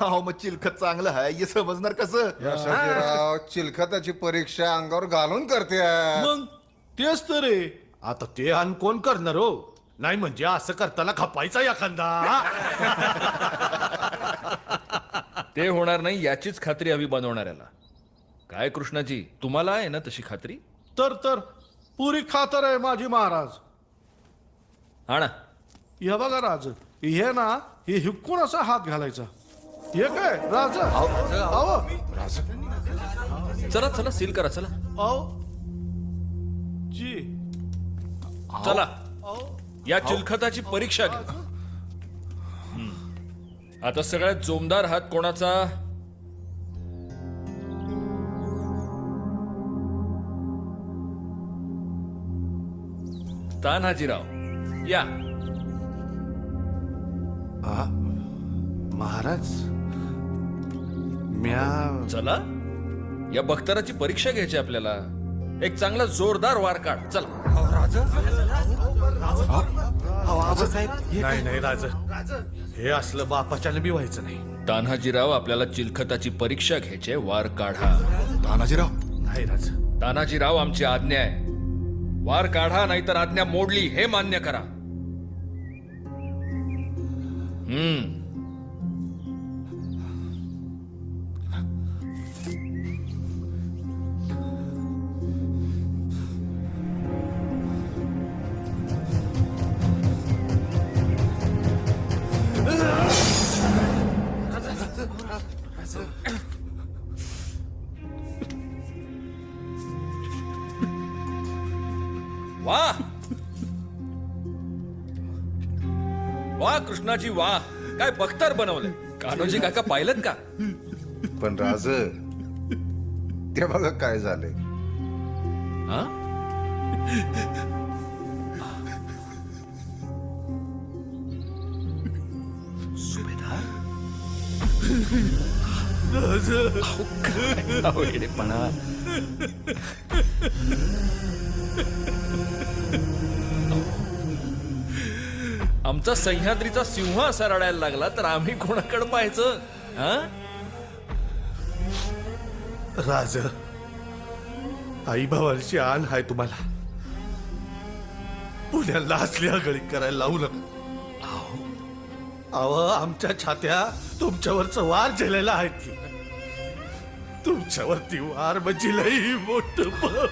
हो मग चिलखत चांगलं आहे हे समजणार कसं? यशोजीराव चिलखताची परीक्षा अंगावर घालून करते मग तेच तर रे. आता ते अन कोण करणार हो? नाही म्हणजे असं करताना खपायचा एखादा. ते होणार नाही याचीच खात्री हवी बनवणाऱ्याला. काय कृष्णाजी, तुम्हाला आहे ना तशी खात्री? तर पुरी खातर आहे माझी महाराज. हा ना. हे बघा राज, हे ना हे हिकून असा हात घालायचा. हे काय राज? अहो चला चला सील करा चला. अहो जी चला अहो या चिलखताची परीक्षा घ्या. आता सगळ्यात जोमदार हात कोणाचा? तान्हाजीराव या. महाराज म्या चला या बख्तराची परीक्षा घ्यायची आपल्याला. एक चांगला जोरदार वार काढ चला. नाही राज, हे असलं बापाच्याने बी व्हायचं नाही. तान्हाजीराव आपल्याला चिलखताची परीक्षा घ्यायची आहे, वार काढा. तानाजीराव नाही राज. तान्हाजीराव आमची आज्ञा आहे. वार काढा नाहीतर आज्ञा मोडली हे मान्य करा. वाह वाह कृष्णाजी वाह, काय बख्तर बनवलंय. कान्होजी काका पाहिलं का? पण राज ते बघा काय झाले. हा? सुभेदार अवघडेपणा. आमचा सह्याद्रीचा सिंह असा रडायला लागला तर आम्ही कोणाकडे पाहायचं? हा राज, आई भावाची आण हाय तुम्हाला. पुण्याला असली आगळी करायला लावू नका. अहो आमच्या छात्या तुमच्यावरच वार झेलेला आहेत की. तुमच्यावरती वार म्हणजे लई मोठं पाप.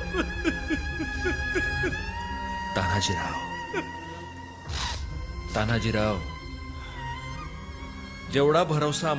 तान्हाजीराव जेवढा भरोसा